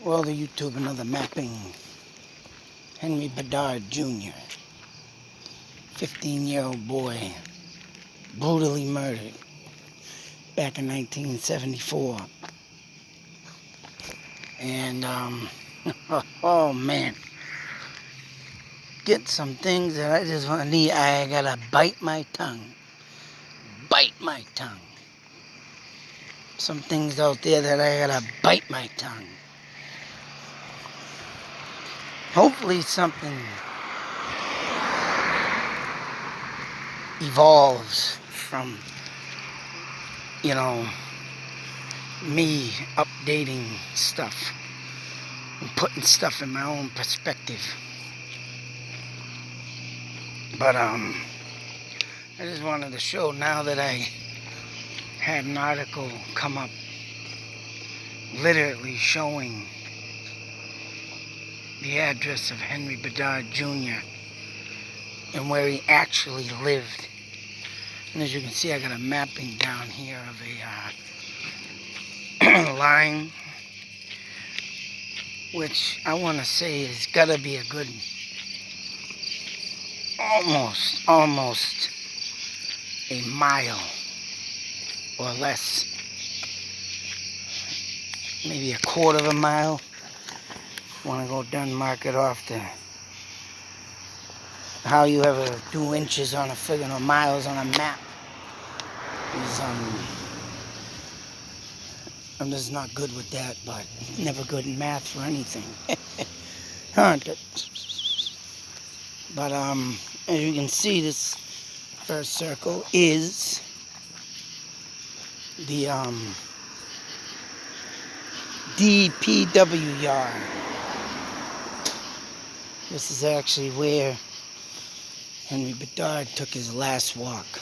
Well, the YouTube, another mapping. Henry Bedard Jr., 15-year-old boy, brutally murdered back in 1974. And, oh man, get some things that I just want to need. I gotta bite my tongue. Bite my tongue. Some things out there that I gotta bite my tongue. Hopefully something evolves from, me updating stuff and putting stuff in my own perspective. But I just wanted to show, now that I had an article come up literally showing the address of Henry Bedard Jr. and where he actually lived. And as you can see, I got a mapping down here of a line, which I want to say has got to be a good almost a mile or less, maybe a quarter of a mile. Want to go down and mark it off to how you ever do inches on a friggin' or miles on a map is I'm just not good with that, but never good in math for anything. But as you can see, this first circle is the DPW yard. This is actually where Henry Bedard took his last walk.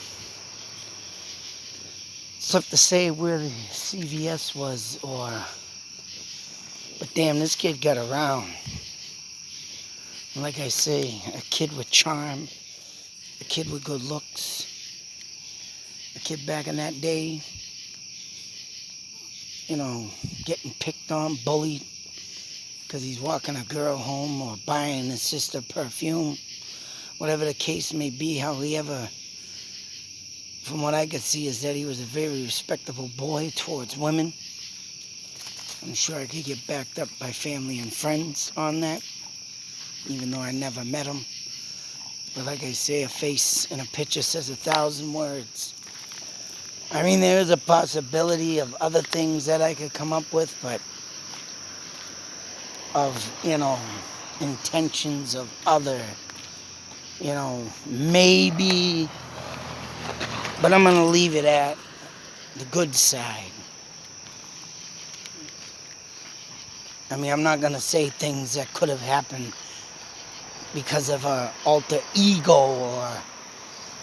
It's tough to say where the CVS was, but damn, this kid got around. And like I say, a kid with charm, a kid with good looks, a kid back in that day, getting picked on, bullied, because he's walking a girl home or buying his sister perfume. Whatever the case may be, from what I could see, is that he was a very respectable boy towards women. I'm sure I could get backed up by family and friends on that, even though I never met him. But like I say, a face in a picture says 1,000 words. I mean, there is a possibility of other things that I could come up with, but intentions of other, maybe, but I'm going to leave it at the good side. I mean, I'm not going to say things that could have happened because of an alter ego, or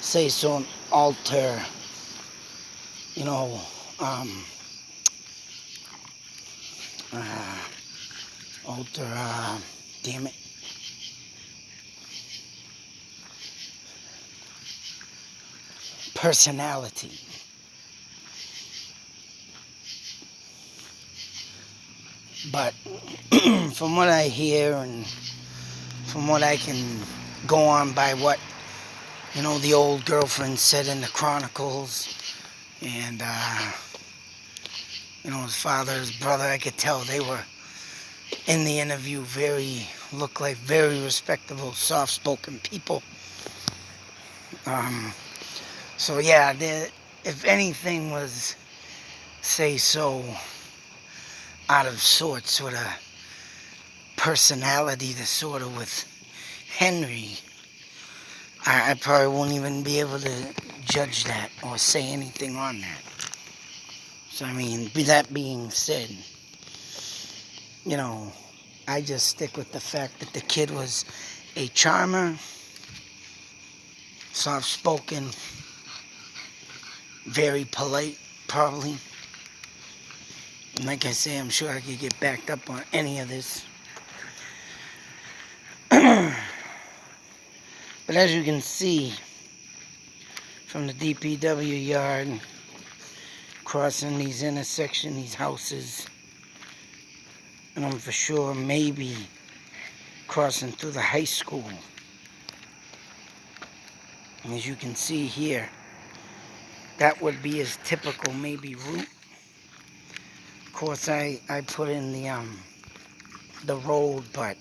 say some alter, damn it. Personality. But from what I hear and from what I can go on by what, the old girlfriend said in the Chronicles, and, his father, his brother, I could tell they were in the interview looked like very respectable, soft-spoken people. So yeah, if anything was, say so, out of sorts with a personality sort of with Henry, I probably won't even be able to judge that or say anything on that. So I mean, that being said, I just stick with the fact that the kid was a charmer, soft-spoken, very polite, probably. And like I say, I'm sure I could get backed up on any of this. But as you can see from the DPW yard, crossing these intersections, these houses. And I'm for sure maybe crossing through the high school. And as you can see here, that would be his typical maybe route. Of course, I put in the road, but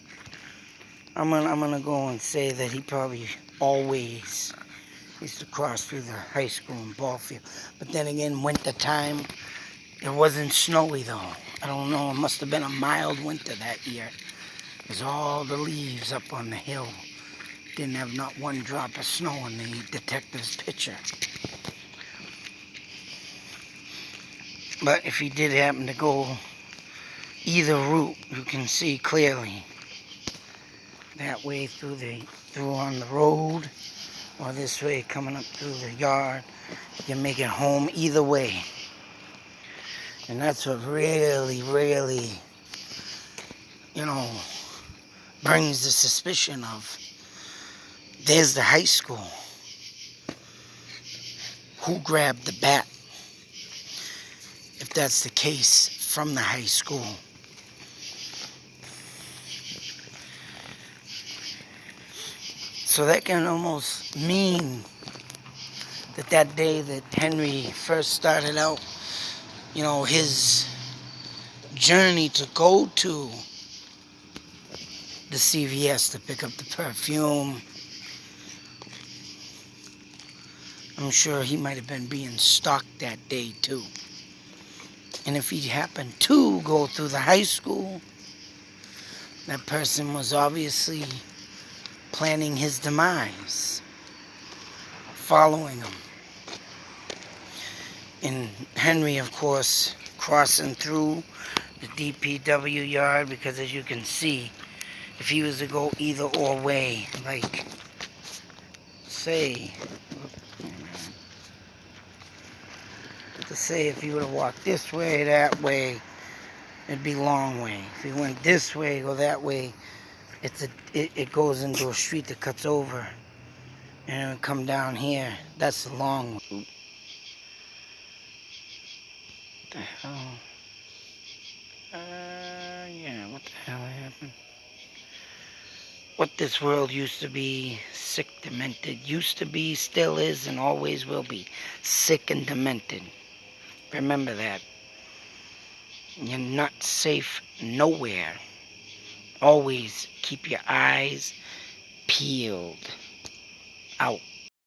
I'm gonna go and say that he probably always used to cross through the high school in Ballfield. But then again, winter time, it wasn't snowy though. I don't know, it must have been a mild winter that year. Because all the leaves up on the hill didn't have not one drop of snow in the detective's picture. But if he did happen to go either route, you can see clearly that way through on the road, or this way coming up through the yard. You can make it home either way. And that's what really, really, brings the suspicion of, there's the high school. Who grabbed the bat? If that's the case, from the high school. So that can almost mean that day that Henry first started out, his journey to go to the CVS to pick up the perfume, I'm sure he might have been being stalked that day too. And if he happened to go through the high school, that person was obviously planning his demise, following him. And Henry, of course, crossing through the DPW yard, because as you can see, if he was to go either or way, like, say if he would have walked this way, that way, it'd be long way. If he went this way, go that way, it goes into a street that cuts over, and it'll come down here. That's the long way. What the hell? Yeah, what the hell happened? What this world used to be, sick, demented, used to be, still is, and always will be, sick and demented. Remember that. You're not safe nowhere. Always keep your eyes peeled out.